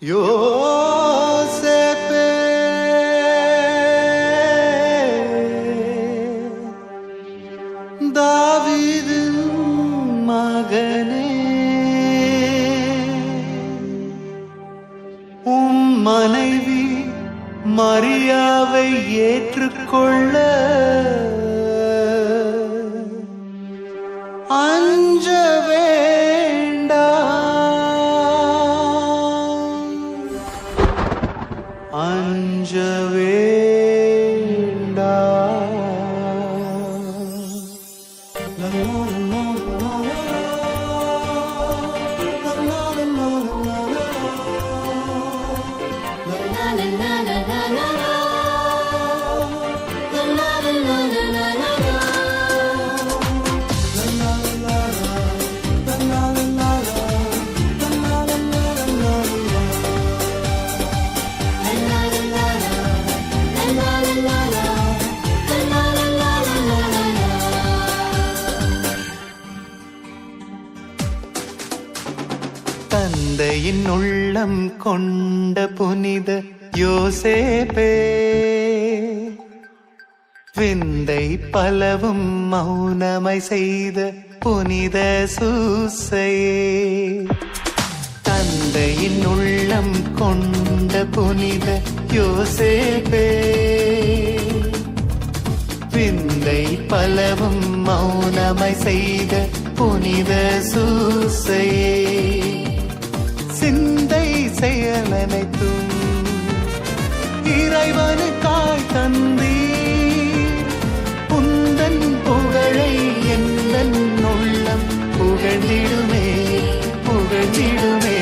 யோசேப்பே தாவீதின் மகனே, மனைவி மரியாவை ஏற்றுக்கொள்ள அஞ்ச வேண்டாம், அஞ்ச வேண்டாம். தந்தையின் உள்ளம் கொண்ட புனித யோசேப்பே, விந்தை பலவும் மௌனமாய் செய்த புனித சூசையே. தந்தையின் உள்ளம் கொண்ட புனித யோசேப்பே, விந்தை பலவும் மௌனமாய் செய்த புனித சூசையே. சிந்தை செயலனைத்தும் இறைவனுக்காய் தந்தீர், உந்தன் புகழை எந்தன் உள்ளம் புகழ்ந்திடுமே, புகழ்ந்திடுமே.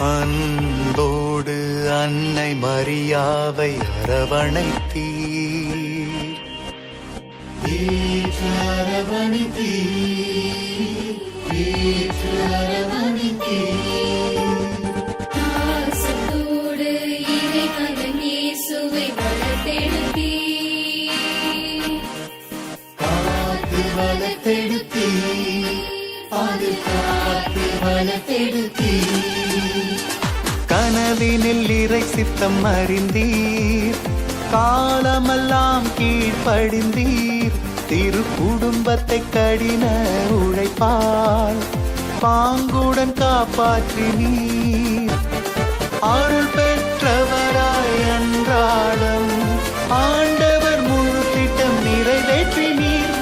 அன்போடு அன்னை மரியாவை அரவணைத்தீர், பாசத்தோடு இறைமகன் இயேசுவை வளர்த்தெடுத்தீர், காத்து வளர்த்தெடுத்தீர், பாதுகாத்து வளர்த்தெடுத்தீர். கனவினில் இறை சித்தம் அறிந்தீர், காலமெல்லாம் கீழ்ப்படிந்தீர். திரு குடும்பத்தை கடின உழைப்பால் பாங்குடன் காப்பாற்றினீர். அருள் பெற்றவராய் அன்றாடம் ஆண்டவர் முழு திட்டம் நிறைவேற்றினீர்.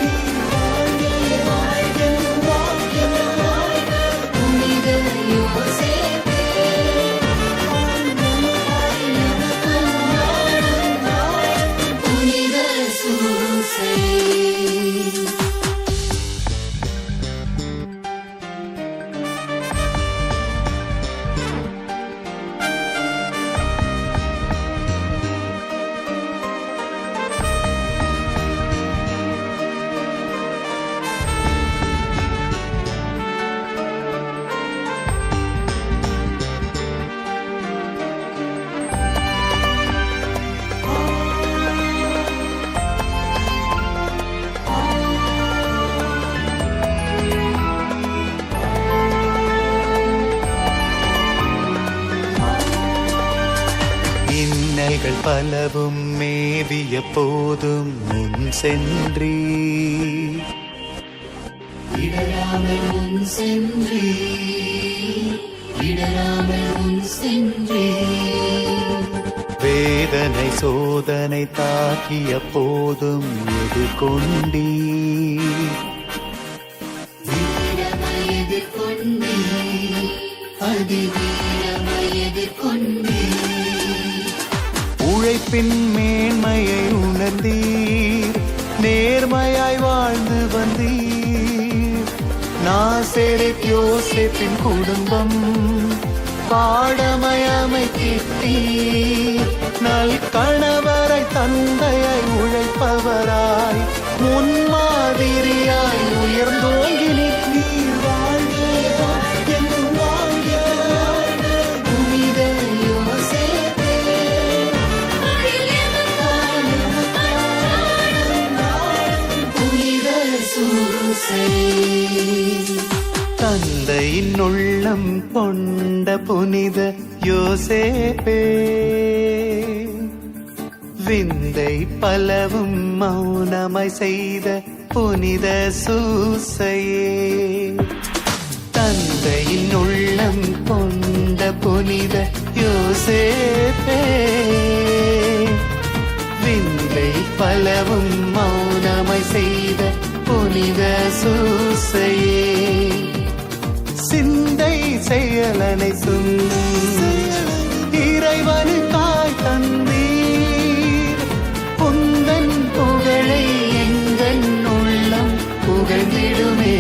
இன்னல்கள் பலவும் மேவிய போதும் முன் சென்றீ, இடராமல் முன் சென்றீ, இடராமல் முன் சென்றீ. வேதனை சோதனை தாக்கிய போதும் எதிர்கொண்டீ, அதிவீரமாய் எதிர்கொண்டீர். உழைப்பின் மேன்மையை உணர்ந்தீர், நேர்மையாய் வாழ்ந்து வந்தீர். நாசரேத் யோசேப்பின் குடும்பம் பாடமாய் அமைத்தீர். நல் கணவரை தந்தையை உழைப்பவராய் முன்மாதிரியாய் உயர்ந்தோங்கி நீர் வாழ்க என்றும் வாழ்க புனித யோசேப்பே. புனித சூசை. தந்தையின் உள்ளம் கொண்ட புனித யோசேப்பே, விந்தை பலவும் மௌனமாய் செய்த புனித சூசையே. தந்தையின் உள்ளம் கொண்ட புனித யோசேப்பே, விந்தை பலவும் மௌனமாய் செய்த புனித சூசையே. சிந்தை செயலனைத்தும் இறைவனுக்காய் தந்தீர். உந்தன் புகழை எங்கள் உள்ளம் புகழ்ந்திடுமே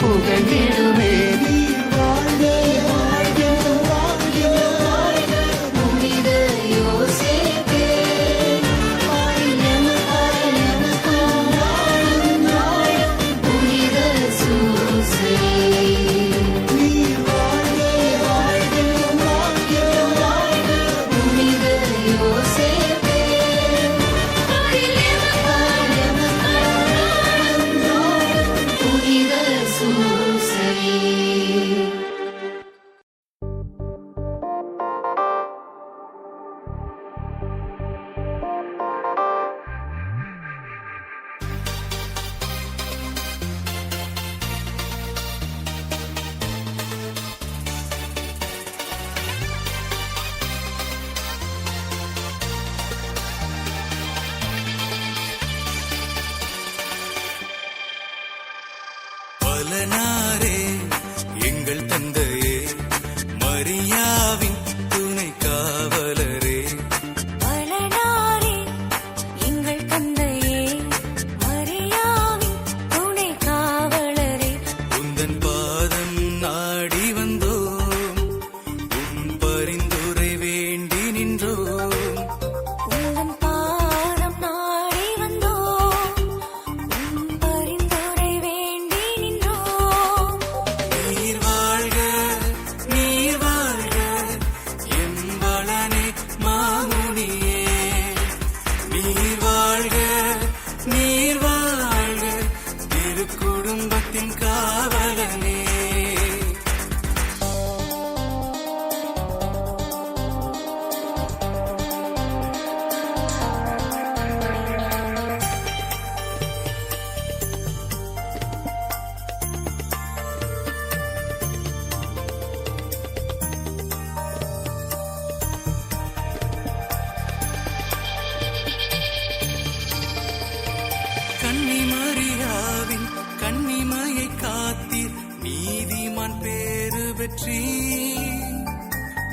புகழ்ந்திடுமே. நீர் வாழ்க வாழ்க வாழ்க வாழ்க புனித யோசேப்பே. புனித சூசை. நீர் வாழ்க வாழ்க வாழ்க வாழ்க. புனித யோசேப்பே. புனித சூசை. பலனாரே எங்கள் தந்தையே, மரியாவின் துணை காவலரே. பலனாரே எங்கள் தந்தையே, மரியாவின் துணை காவலரே. உந்தன் பாதம் நாடி வந்தோம், உன் பரிந்துரை வேண்டி நின்றோம். உந்தன் பாதம் நாடி வந்தோம், உன் பரிந்துரை வேண்டி நின்றோம். நீர் வாழ்க நீர் வாழ்க எம்பளனே மாமுனியே. நீர் வாழ்க நீர் வாழ்க திருக்குடும்பத்தின் காவலனே. கன்னி மரியாவின் கன்னிமையை காத்தீர், நீதிமான் பேறு பெற்றீர்.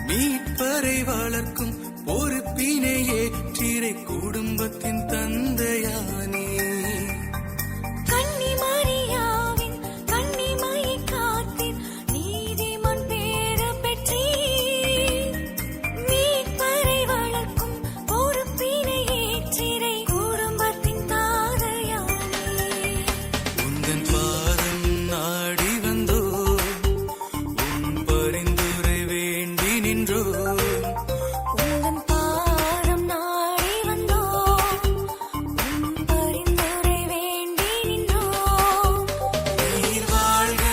மீட்பரை வளர்க்கும் பொறுப்பினை ஏற்றீரை, குடும்பத்தின் தந்தையானே. கன்னி மரியாவின் கன்னிமையை காத்தீர், நீதிமான் பேறு பெற்றீர். மீட்பரை வளர்க்கும் பொறுப்பினை ஏற்றீரை, குடும்பத்தின் தாதையானே. உந்தன் பாதம் நாடி வந்தோம், உன் பரிந்துரை வேண்டி நின்றோம். உந்தன் பாதம் நாடி வந்தோம், உன் பரிந்துரை வேண்டி நின்றோம். நீர் வாழ்க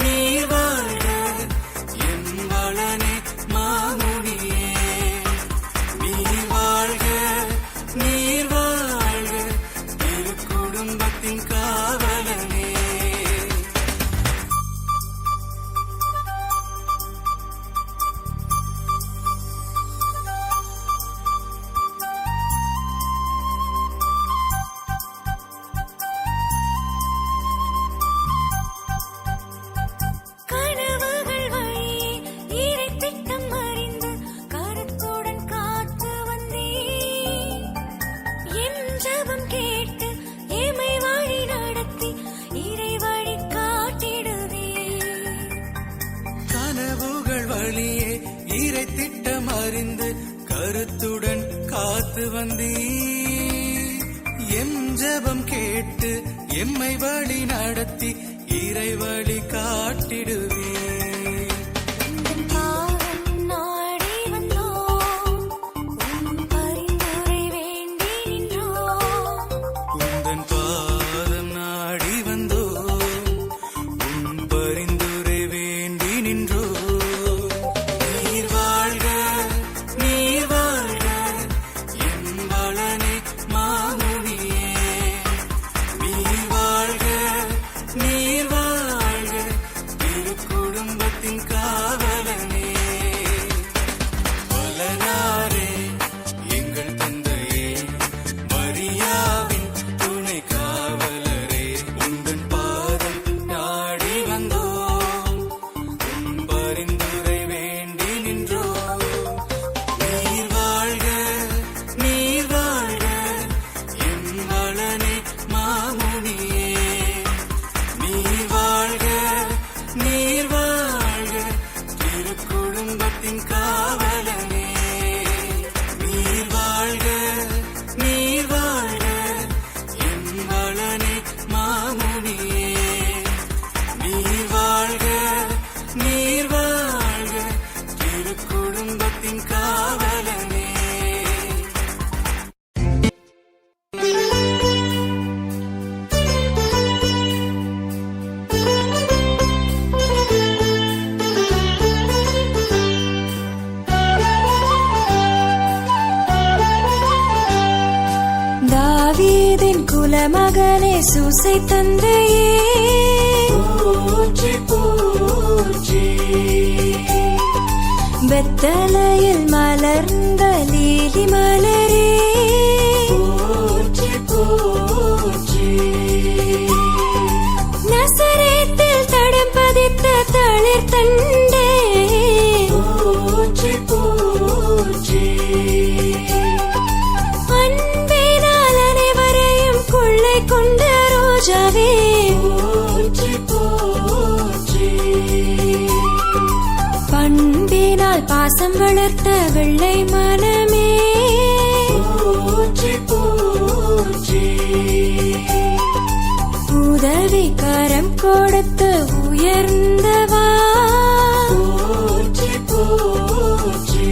நீர் வாழ்க எம்பளனே மாமுனியே. நீர் வாழ்க நீர் வாழ்க திருக்குடும்பத்தின் காவலனே. கனவுகள் வழியே காத்து வந்தீ எம் ஜெபம் கேட்டு எம்மை வழி நடத்தி இறை வழி காட்டிடுவே உந்தன் பாதம் நாடி வந்தோம் உன் பரிந்துரை வேண்டி நின்றோம் உந்தன் பாதம் நாடி வந்தோம் உன் பரிந்துரை வேண்டி நின்றோ நீர் வாழ்க நீர் வாழ்க என் வளனே மாமுனியே நீர் வாழ்க நீர் வாழ்க திரு குடும்பத்தின் காவலனே வளனாரே எங்கள் தந்தையே மரியாவின் துணை காவலரே உந்தன் பாதம் நாடி வந்தோம் உன் பரிந்துரை வேண்டி நின்றோம் நீர் வாழ்க நீர் வாழ்க என் வளனே மாமுனியே நீர் வாழ்க நீர் வாழ்க திரு குடும்பத்தின் காவலனே நீர் வாழ்க நீர் வாழ்க என் வளனே மாமுனியே நீர் வாழ்க நீர் வாழ்க திரு குடும்பத்தின் காவலனே தாவீதின் குலமகனே சூசை தந்தையே போற்றி போற்றி பெத்தலையில் மலர்ந்த லீலி மலரே போற்றி போற்றி நசரேத்தில் தடம் பதித்த தளிர் தண்டே போற்றி போற்றி அன்பினால் அனைவரையும் கொள்ளை கொண்ட ரோஜாவே போற்றி போற்றி பண்பினால் பாசம் வளர்த்த வெள்ளை மனமே போற்றி போற்றி உதவி கரம் கொடுத்து உயர்ந்தவா போற்றி போற்றி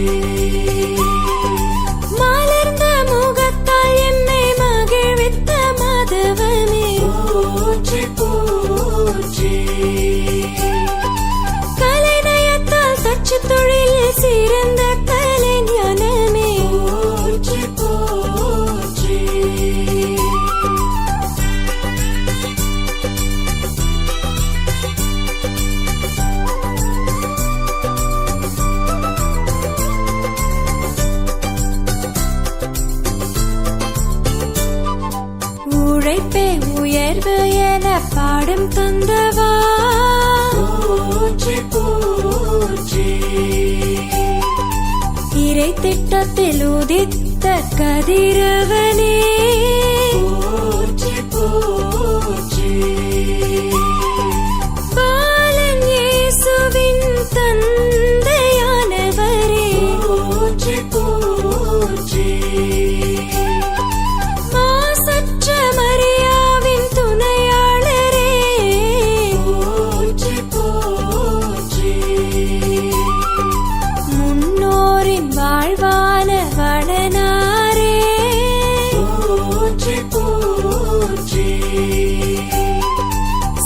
மலர்ந்த முகத்தால் எம்மை மகிழ்வித்த மாதவமே போற்றி போற்றி கலைநயத்தால் தச்சு தொழிலில் சிறந்த கலைஞானமே போற்றி போற்றி உழைப்பே உயர்வு என பாடும் தந்தவா போற்றி போற்றி இறை திட்டத்தில் உதித்த கதிரவனே போற்றி போற்றி பாலன் இயேசுவின் தந்தையானவரே போற்றி போற்றி மாசற்ற மரியாவின் துணையாளரே போற்றி போற்றி முன்னோரின் வாழ்வான வளனாரே போற்றி போற்றி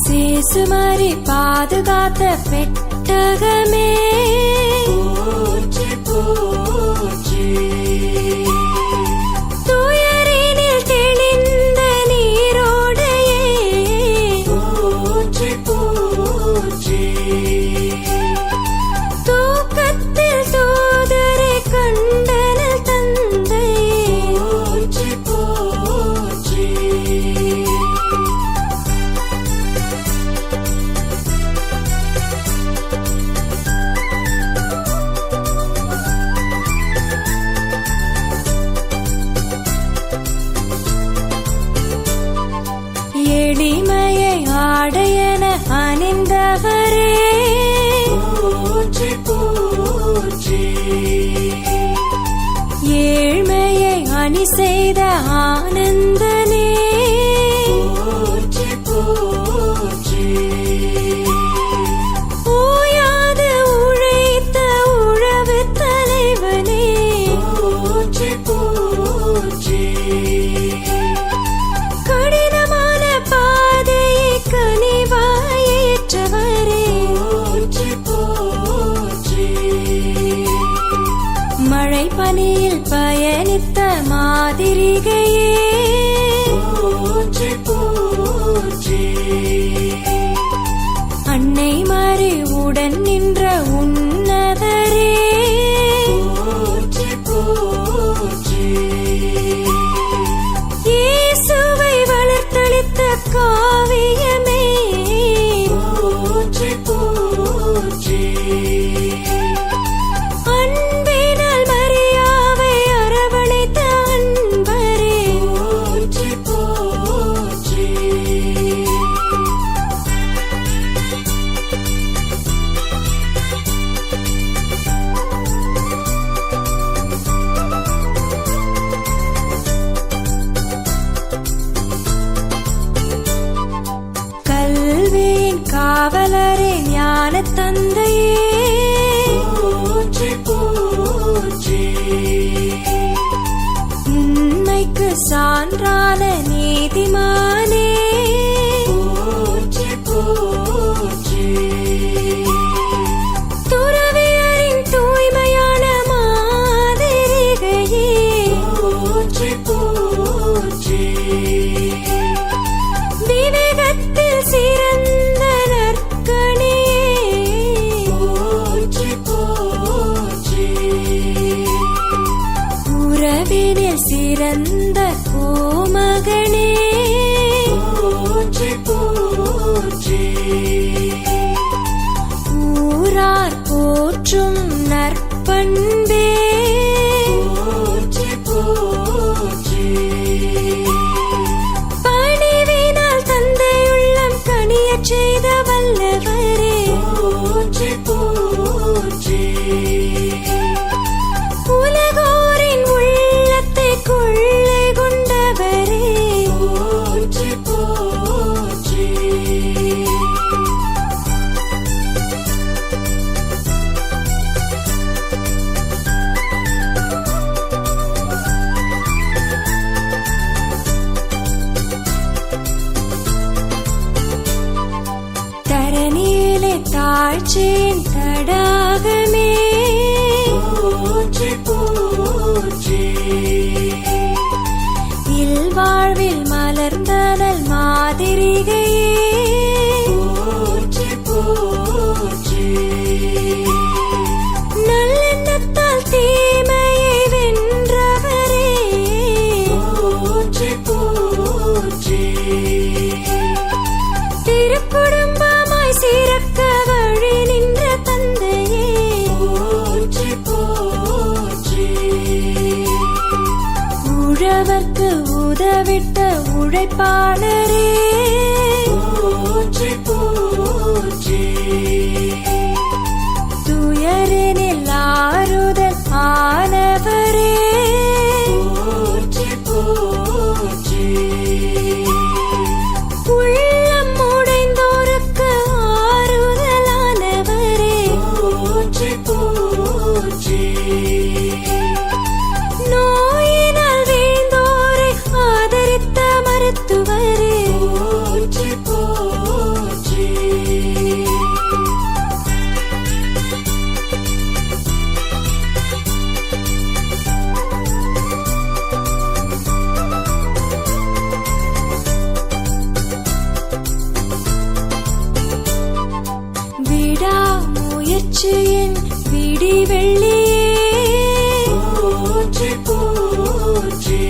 சேசுமரி பாதுகாத்த பெட்டகமே போற்றி போற்றி துயரினில் தெளிந்த நீரோடையே போற்றி போற்றி தூக்கத்தில் தூதரை கண்டனல் தந்தையே போற்றி போற்றி எளிமையை ஆடையன அணிந்தவரே போற்றி போற்றி ஏழ்மையை அணி செய்த ஆனந்தனே போற்றி போற்றி ஓயாது உழைத்த உழவு தலைவனே போற்றி போற்றி கடினமான பாதையை கனிவாயேற்றவரே போற்றி போற்றி மழை பனியில் பயணித்த மாதிரிகையே போற்றி போற்றி அன்னை மாறி உடன் நின்ற உன்னதரே போற்றி போற்றி இயேசுவை வளர்த்தளித்த காவியமே போற்றி போற்றி அன்பினால் மரியாவை அரவணைத்த அன்பரே போற்றி போற்றி கல்வியின் காவலரே ஞான தந்தையே போற்றி போற்றி உண்மைக்கு சான்றான நீதிமானே போற்றி போற்றி துறவியரின் தூய்மையான மாதிரிகையே போற்றி போற்றி விவேகத்தில் சிறந்த நற்கணியே போற்றி போற்றி உறவினில் சிறந்த கோமகனே போற்றி போற்றி ஊரார் போற்றும் நற்பண்பே போற்றி போற்றி பணிவினால் தந்தையுள்ளம் கனியச் செய்த வல்லவரே போற்றி போற்றி உலகோரின் உள்ளத்தை கொள்ளை கொண்டவரே போற்றி போற்றி தரணியிலே தாழ்ச்சியின் தடாகமே போற்றி போற்றி இல்வாழ்வில் மலர்ந்தனல் மாதிரிகையே போற்றி போற்றி நல்லெண்ணத்தால் தீமையை வென்றவரே போற்றி போற்றி திருக்குடும்பமாய் சிறக்க வழி நின்ற தந்தையே போற்றி போற்றி உழவர்க்கு உதவிட்ட உழைப்பாளரே போற்றி போற்றி துயரினில் ஆறுதல் ஆனவரே போற்றி போற்றி உள்ளம் உடைந்தோருக்கு ஆறுதலானவரே போற்றி போற்றி நோயினால் வீழ்ந்தோரை ஆதரித்த மருத்துவரே போற்றி போற்றி விடாமுயற்சியின் விடிவெள்ளியே போற்றி போற்றி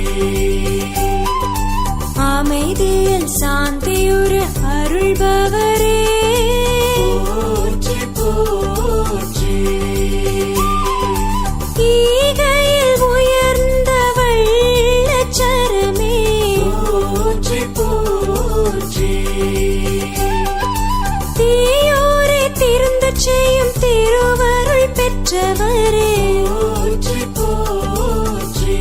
அமைதியில் சாந்தியுறு அருள்பவரே போற்றி போற்றி ஈகையில் உயர்ந்த வள்ளச்சரமே போற்றி போற்றி தீயோரை திருந்தச் செய்யும் திருவருள் பெற்றவரே போற்றி போற்றி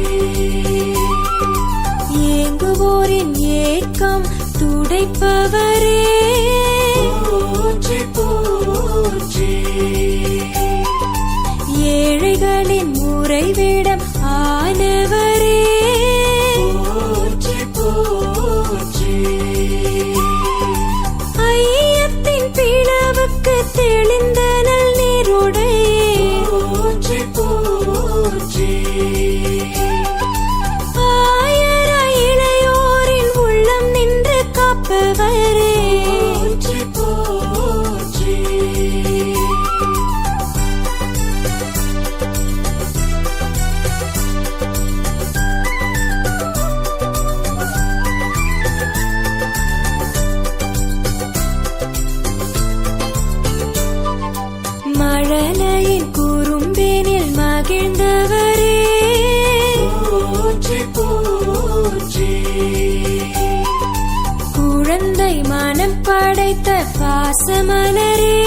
மனம் படைத்த பாசமலரே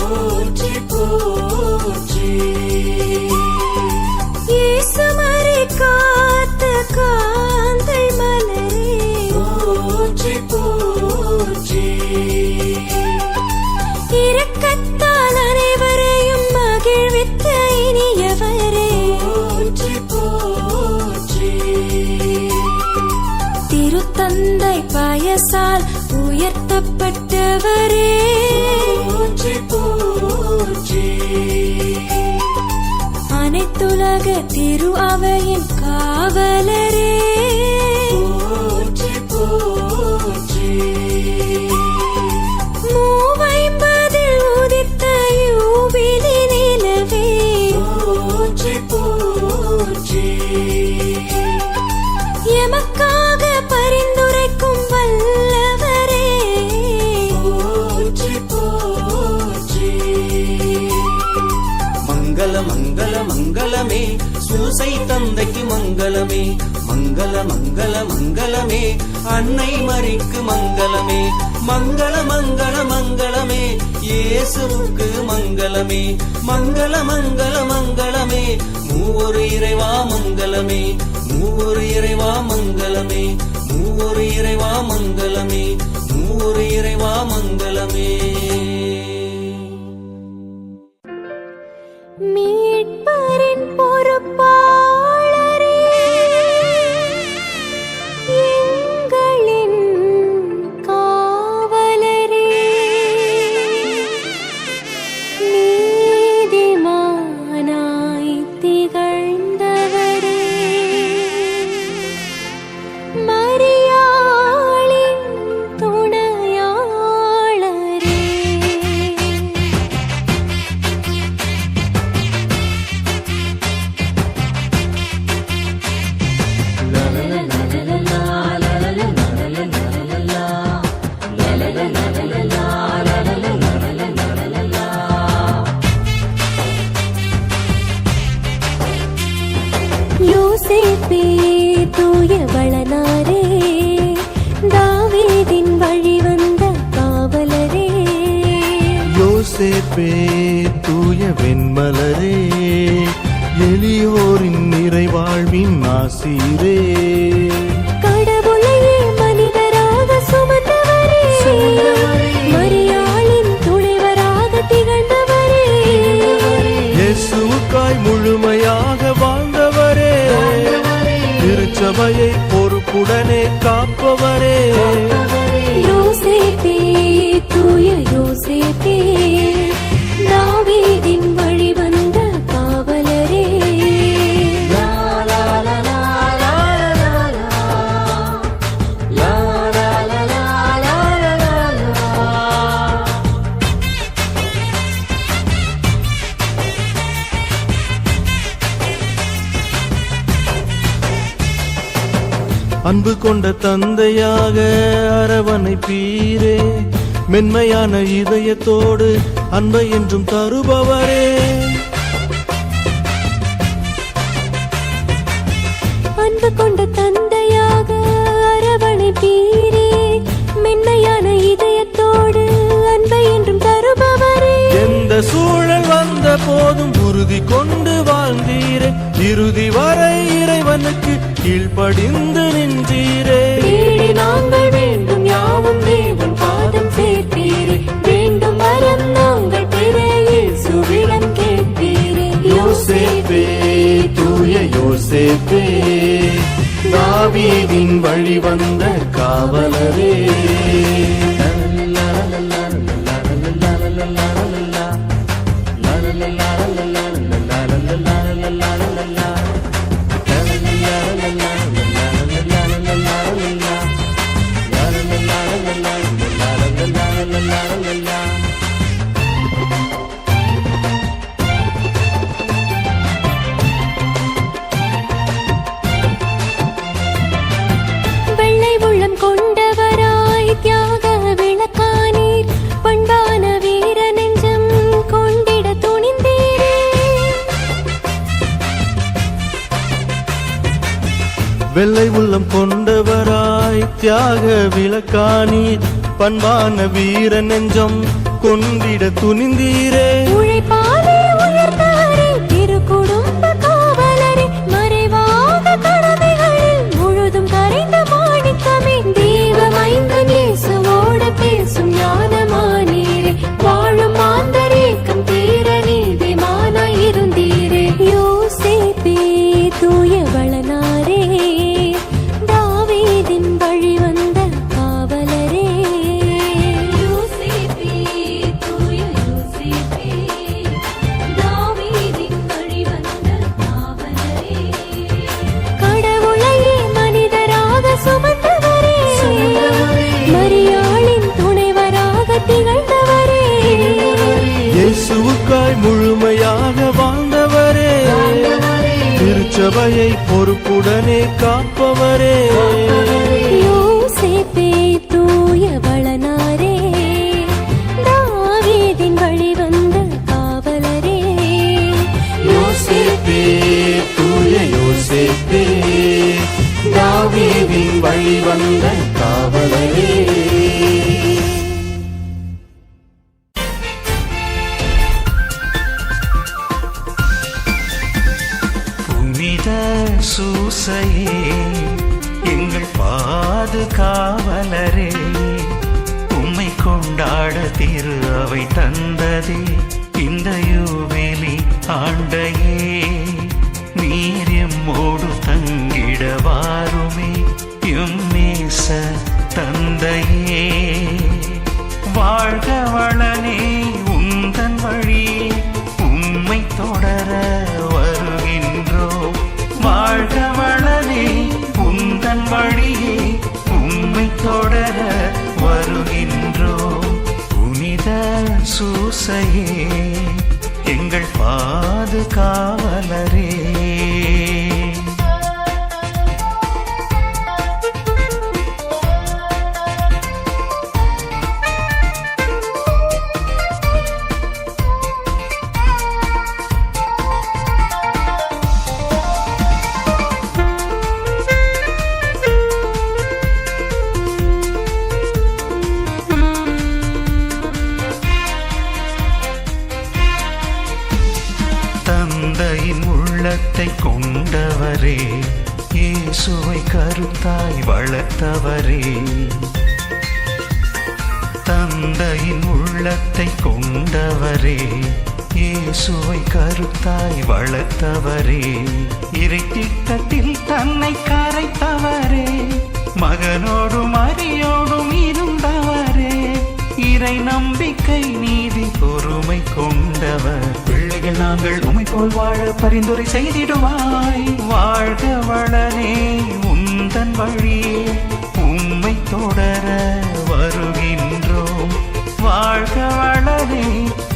போற்றி போற்றி இயேசுமறை காத்த காந்தள் மலரே போற்றி போற்றி இரக்கத்தால் அனைவரையும் மகிழ்வித்த இனியவரே போற்றி போற்றி திருத்தந்தை பயசால் உயர்த்தப்பட்டவரே போற்றி போற்றி அனைத்துலக திரு அவையின் காவலரே போற்றி போற்றி மூவைம்பதில் உதித்த யூபிலி நிலவே போற்றி போற்றி எமக்காக பரிந்துரைக்கும் வல்லவரே போற்றி போற்றி மங்கள மங்கள மங்களமே சூசை தந்தைக்கு மங்களமே மங்கள மங்கள மங்களமே அன்னை மரிக்கு மங்களமே மங்கள மங்கள மங்களமே இயேசுவுக்கு மங்களமே மங்கள மங்கள மங்களமே மூவொரு இறைவா மங்களமே மூவொரு இறைவா மங்களமே மூவொரு இறைவா மங்களமே மூவொரு இறைவா மங்களமே மீட்பரின் பொறுப்பாளரே எங்களின் காவலரே நீதிமானாய் திகழ்ந்தவரே மரியாளின் துணையாளரே யோசேப்பே தூயவளனாரே தாவீதின் வழி வந்த காவலரே யோசேப்பே தூய வெண்மலரே எளியோரின் நிறைவாழ்வின் ஆசீரே கடவுளையே மனிதராக சுமந்தவரே மரியாளின் துணைவராக திகழ்ந்தவரே இயேசுவுக்காய் முழுமையாக வாழ்ந்தவரே திருச்சபையை பொறுப்புடனே காப்பவரே யோசேப்பே தூய யோசேப்பே தாவீதின் வழி வந்த காவலரே அன்பு கொண்ட தந்தையாக அரவணைப்பீரே மென்மையான இதயத்தோடு அன்பை என்றும் தருபவரே அன்பு கொண்ட தந்தையாக அரவணைப்பீரே மென்மையான இதயத்தோடு அன்பை என்றும் தருபவரே எந்த சூழல் வந்த போதும் உறுதி கொண்டு வாழ்ந்தீரே இறுதி வரை இறைவனுக்கு கீழ்ப்படிந்து நின்றீரே தேடி நாங்கள் வேண்டும் யாவும் தேவன் பாதம் சேர்த்தீரே வேண்டும் வரம் நாங்கள் பெற இயேசுவிடம் கேட்பீரே யோசேப்பே தூய யோசேப்பே தாவீதின் வழி வந்த காவலரே வெள்ளை உள்ளம் கொண்டவராய் தியாக விளக்கானீர் பண்பான வீர நெஞ்சம் கொண்டிட துணிந்தீரே வெள்ளை உள்ளம் கொண்டவராய் தியாக விளக்கானீர் பண்பான வீர நெஞ்சம் கொண்டிட துணிந்தீரே. உழைப்பாலே உயர்ந்தாரே திருக்குடும்ப காவலரே, மறைவாக கடமைகளில் முழுதும் கரைந்த மாணிக்கமே, தெய்வமைந்த நேசுவோடு பேசும் ஞானமானீரே, வாழும் மாந்தரேக்கம் தீர நீதிமானாய் இருந்தீரே. யோசேப்பே தூயவளனாரே, தாவீதின் வழி வந்த காவலரே. யோசேப்பே தூய யோசேப்பே தாவீதின் வழி வந்த காவலரே. கடவுளையே மனிதராக சுமந்தவரே, மரியாளின் துணைவராக திகழ்ந்தவரே, இயேசுவுக்காய் முழுமையாக வாழ்ந்தவரே, திருச்சபையை பொறுப்புடனே காப்பவரே. யோசேப்பே தூயவளனாரே, தாவீதின் வழி வந்த காவலரே. யோசேப்பே தூய யோசேப்பே தாவீதின் வழி வந்த காவலரே. புனித சூசையே எங்கள் பாதுகாவலரே, உம்மை கொண்டாட திரு அவை தந்ததே இந்த யூபிலி ஆண்டையே. நீர் எம்மோடு தங்கிட வாருமே எம்மேச தந்தையே. வாழ்க வளனே உந்தன் வழியே உம்மை தொடர வருகின்றோம். வாழ்க வளனே உந்தன் வழியே உம்மை தொடர வருகின்றோம். புனித சூசையே எங்கள் பாதுகாவலரே. தந்தையின் உள்ளத்தை கொண்டவரே, இயேசுவை கருத்தாய் வளர்த்தவரே. தந்தையின் உள்ளத்தை கொண்டவரே, இயேசுவை கருத்தாய் வளர்த்தவரே. இறை திட்டத்தில் தன்னை கரைத்தவரே, மகனோடும் மரியோடும் இருந்தவரே. இறை நம்பிக்கை நீதி பொறுமை கொண்டவர், பிள்ளைகள் நாங்கள் உமை போல் வாழ பரிந்துரை செய்திடுவாய். வாழ்க வளனே உந்தன் வழியே உம்மை தொடர வருகின்றோம். வாழ்க வளனே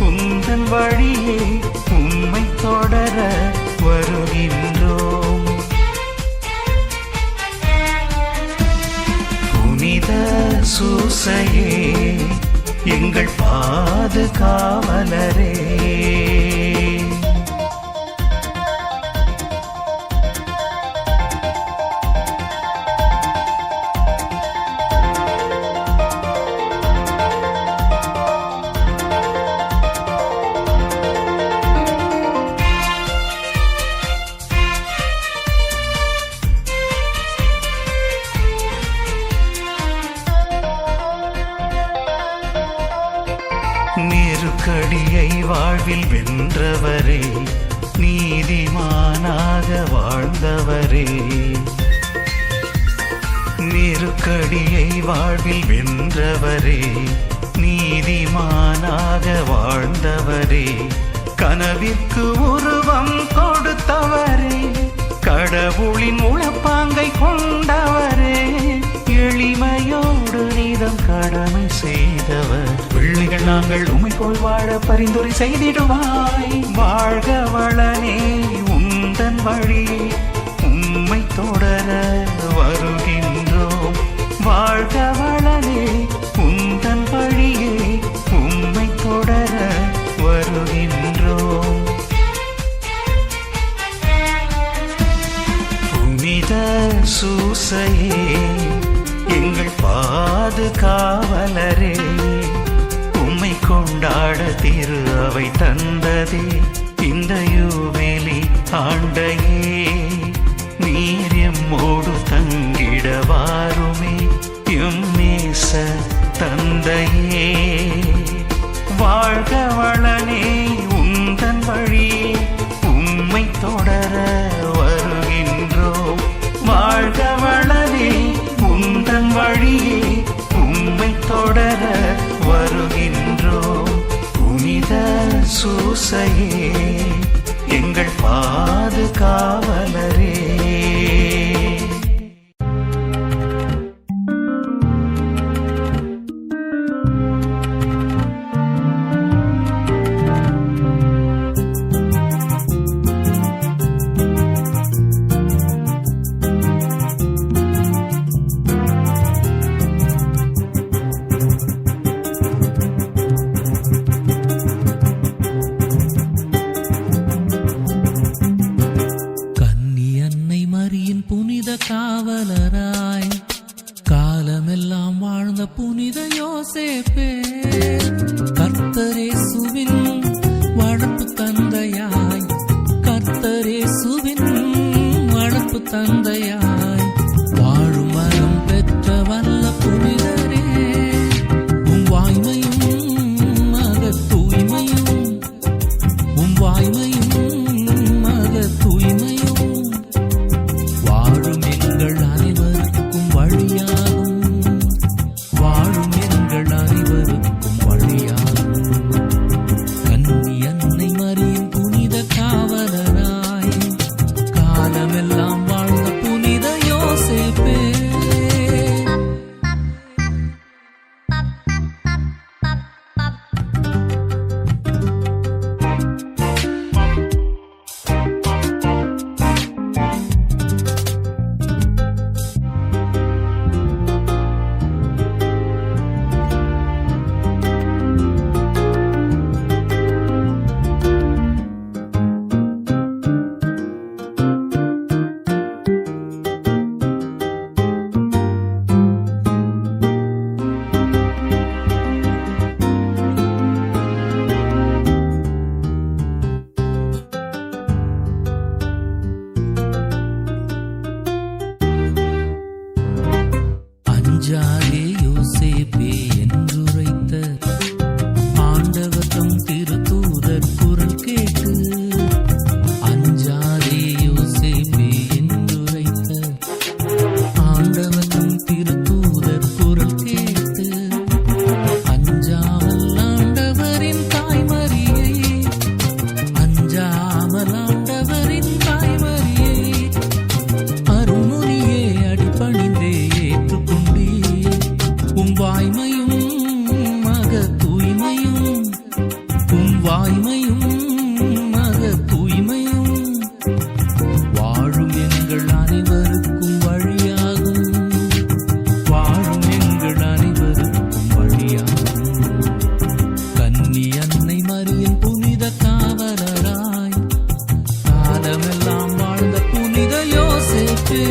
உந்தன் வழியே உம்மை தொடர வருகின்றோம். புனித சூசையே எங்கள் பாதுகாவலரே. நெருக்கடியை வாழ்வில் வென்றவரே, நீதிமானாக வாழ்ந்தவரே. நெருக்கடியை வாழ்வில் வென்றவரே, நீதிமானாக வாழ்ந்தவரே. கனவிற்கு உருவம் கொடுத்தவரே, கடவுளின் உளப்பாங்கை கொண்டவரே. எளிமையோடு நீதம் கடமை செய்தவர், பிள்ளைகள் நாங்கள் உமை போல் வாழ பரிந்துரை செய்திடுவாய். வாழ்க வளனே உந்தன் வழியே உம்மை தொடர வருகின்றோம். வாழ்க வளனே உந்தன் வழியே உம்மை தொடர வருகின்றோம். புனித சூசையே எங்கள் பாதுகா காவலரே உம்மை கொண்டாட திரு அவை தந்ததே இந்த யூவேலி ஆண்டையே நீர் எம்மோடு தங்கிட வாருமே எம்மேச தந்தையே வாழ்க வளனே உந்தன் வழியே உம்மை தொடர வருகின்றோம் வாழ்க வளனே உந்தன் வழியே உம்மை தொடர வருகின்றோம் புனித சூசையே எங்கள் பாதுகாவலரே காவலராய் காலமெல்லாம் வாழ்ந்த புனித யோசேப்பே கர்த்தரேசுவின் வளர்ப்பு தந்தையாய் கர்த்தரேசுவின் வளர்ப்பு தந்தையாய் வாழும் வரம் பெற்ற வல்ல புனிதரே உம் வாய்மையும் மக தூய்மையும் உம் வாய்மையும் மக தூய்மையும் வாழும் எங்கள் அனைவருக்கும் வழியாகும் வாழும் எங்கள் அனைவருக்கும் வழியாகும் கன்னி அன்னை மரியின் புனித காவலராய் காலமெல்லாம் வாழ்ந்த புனித யோசேப்பே அஞ்சாதே யோசேப்பே என்றுரைத்த ஆண்டவர் தம் திருத்தூதர் குரல் கேட்டு அஞ்சாதே யோசேப்பே என்றுரைத்த ஆண்டவர் தம் திருத்தூதர் குரல் கேட்டு அஞ்சாமல் ஆண்டவரின் தாய்மரியை அஞ்சாமல் ஆண்டவரின் தாய்மரியை அருள்மொழியே அடிபணிந்தே ஏற்றுக்கொண்டே உம் வாய்மையும் மக தூய்மையும் உம் வாய்மையும் மக தூய்மையும் வாழும் எங்கள் அனைவருக்கும் வழியாகும் வாழும் எங்கள் அனைவருக்கும் வழியாகும் கன்னி அன்னை மரியின் புனித காவலராய் காலமெல்லாம் வாழ்ந்த புனித யோசேப்பே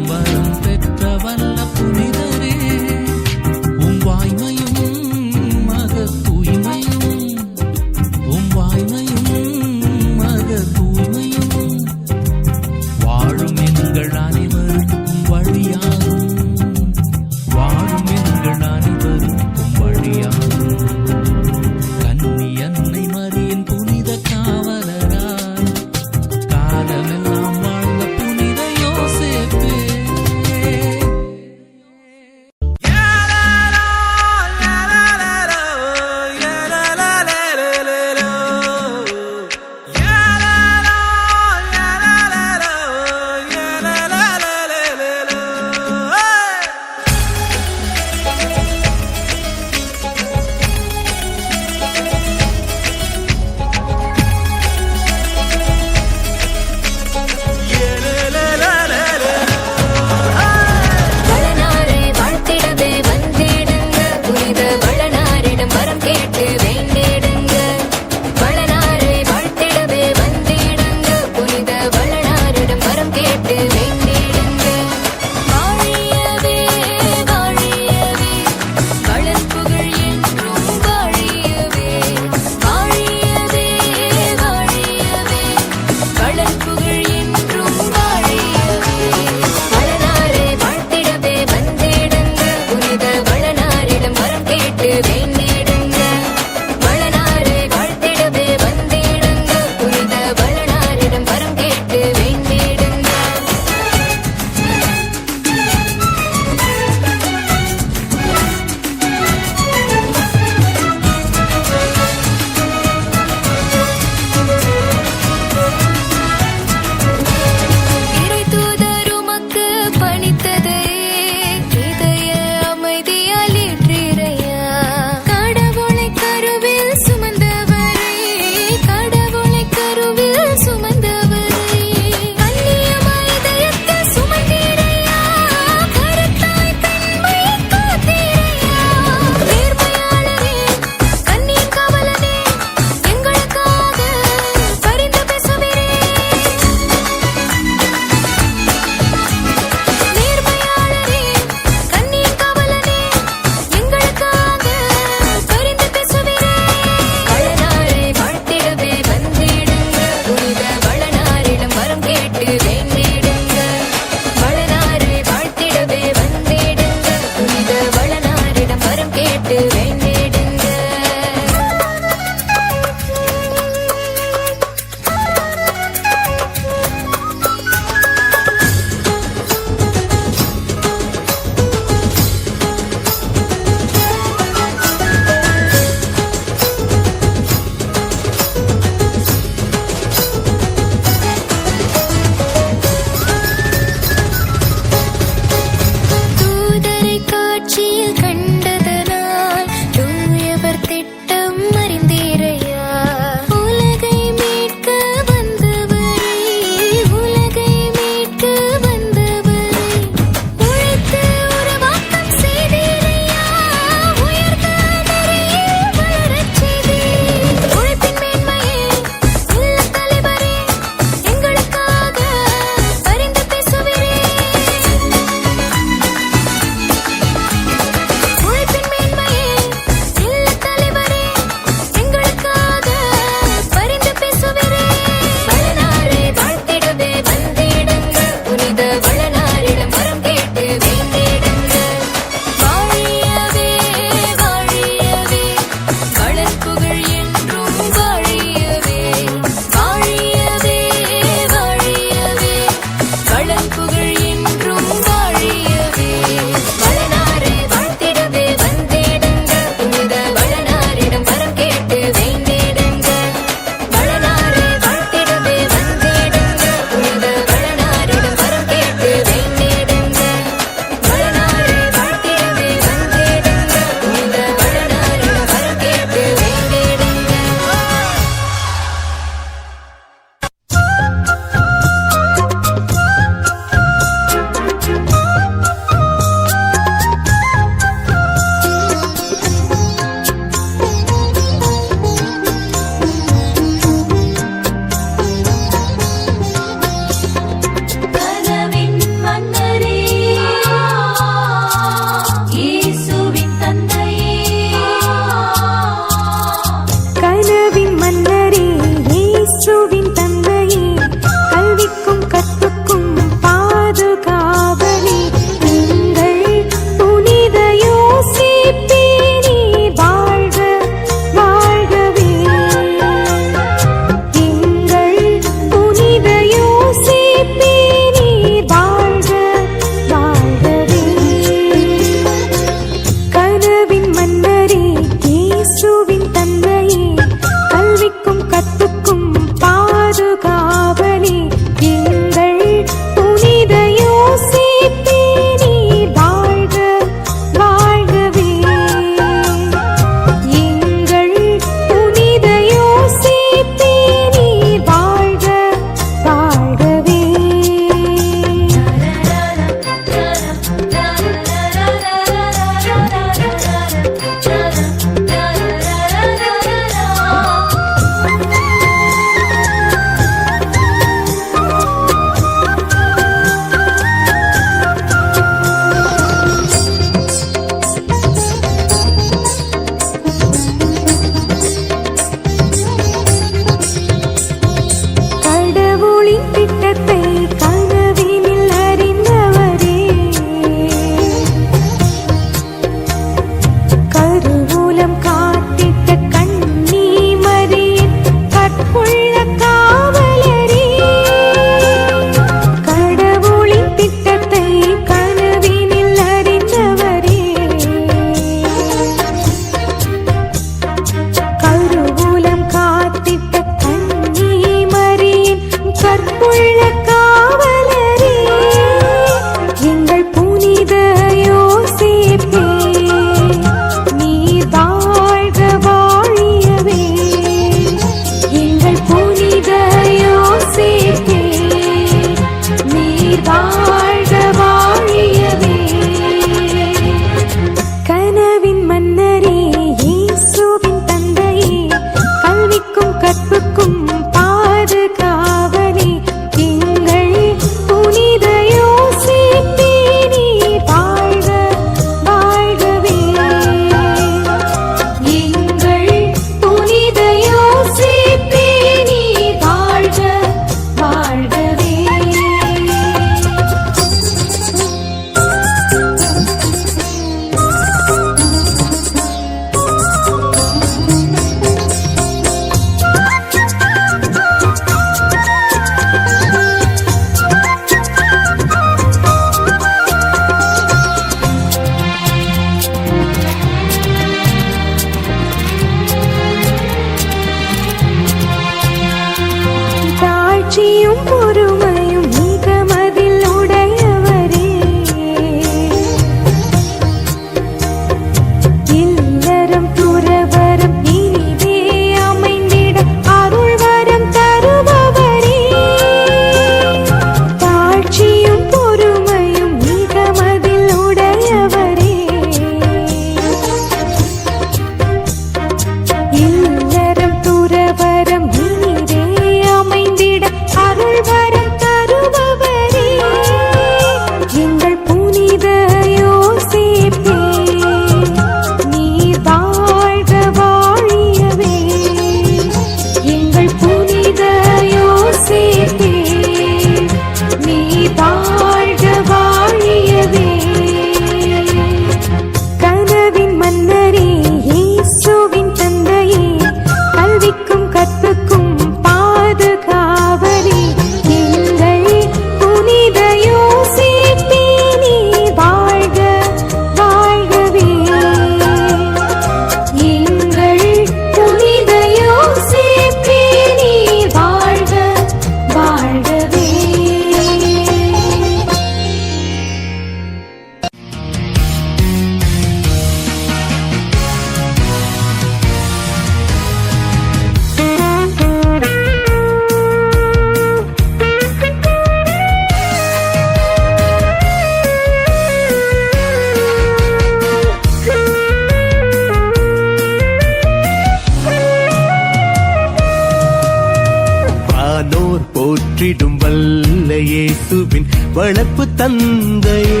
இயேசுவின் வளர்ப்பு தந்தையே,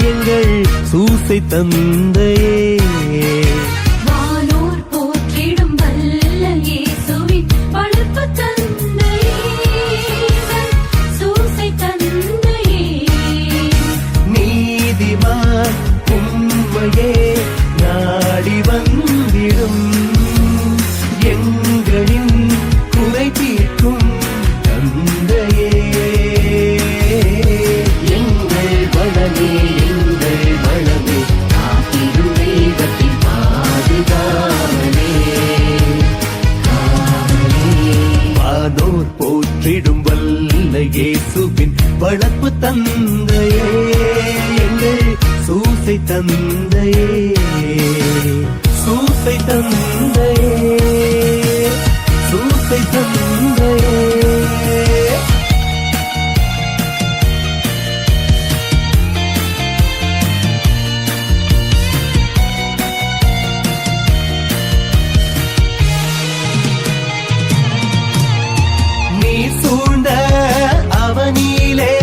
எங்கள் சூசை தந்தையே. வானோர் போற்றிடும் வல்ல இயேசுவின் வளர்ப்பு தந்தையே, சூசை தந்தையே. நீதிமான் உம்மையே நாடி வந்திடும், எங்களின் குறை தீர்க்கும் தந்தையே. எங்கள் வளமே எங்கள் வளமே, திருவேதத்தின் பாதுகாவலே. வானோர் போற்றிடும் வல்ல இயேசுவின் வளர்ப்பு தந்தையே, எங்கள் சூசை தந்தையே. சூசை தந்தையே, சூசை தந்தையே. நீர் சூழ்ந்த அவனிலே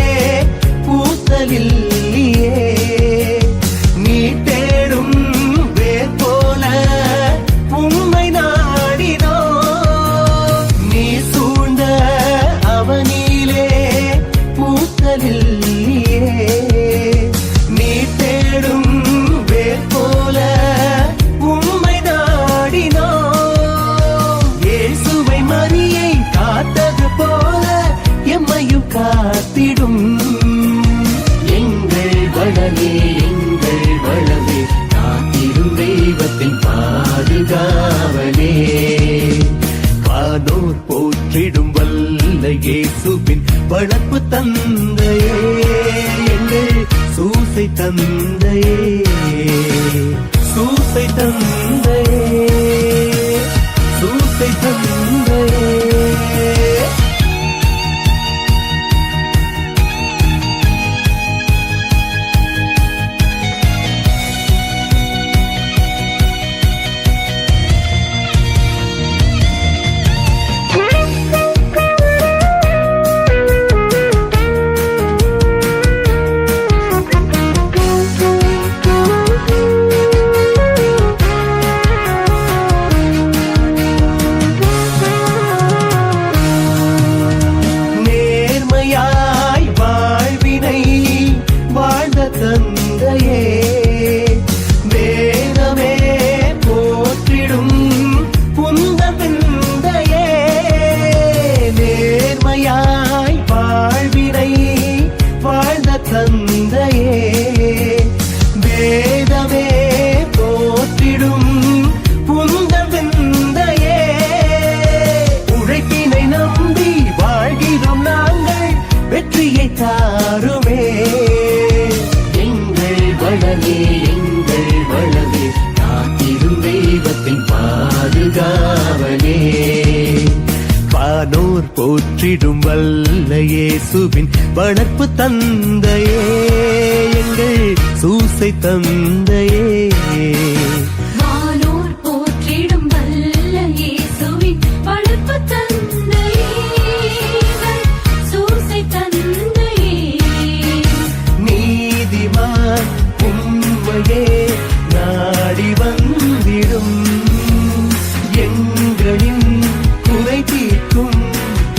பூத்தலில்லையே, நீ தேடும் வேர் போல உம்மை நாடினோ. நீ சூழ்ந்த அவனிலே பூத்தலில்லையே, நீ தேடும் வேர் போல உம்மை நாடினோ. இயேசுவை மரியை காத்தது போல எம்மையும் காத்திடும். எங்கள் வளமே எங்கள் வளமே, காத்திடும் தெய்வத்தின் பாதுகாவலே. வானோர் போற்றிடும் வல்ல இயேசுவின் வளர்ப்பு தந்தையே, எங்கள் சூசை தந்தையே. சூசை தந்தையே, சூசை தந்தையே. நேர்மையாய் வாழ்வினை வாழ்ந்த தந்தையே, வேதமே போற்றிடும் உந்தன் விந்தையே. நேர்மையாய் வாழ்வினை வாழ்ந்த தந்தையே, வேதமே போற்றிடும் உந்தன் விந்தையே. உழைப்பினை நம்பி வாழ்கிறோம் நாங்கள், வெற்றியை தாருமே. எங்கள் வளமே எங்கள் வளமே, காத்திடும் தெய்வத்தின் பாதுகாவலே. வானோர் போற்றிடும் வல்ல இயேசுவின் வளர்ப்பு தந்தையே, எங்கள் சூசை தந்தையே. வானோர் போற்றிடும் வல்ல இயேசுவின் வளர்ப்பு தந்தையே, சூசை தந்தையே. நீதிமான் உம்மையே நாடி வந்திடும், எங்களின் குறை தீர்க்கும்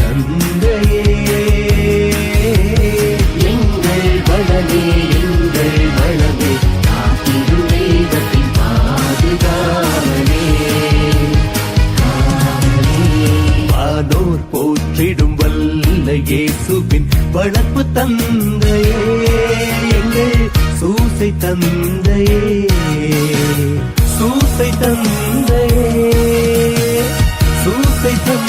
தந்தையே. எங்கள் வளமே எங்கள் வளமே, காத்திடும் தெய்வத்தின் பாதுகாவலே. வானோர் போற்றிடும் வல்ல இயேசுவின் வளர்ப்பு தந்தையே, எங்கள் சூசை தந்தையே. சூசை தந்தையே, சூசை தந்தையே.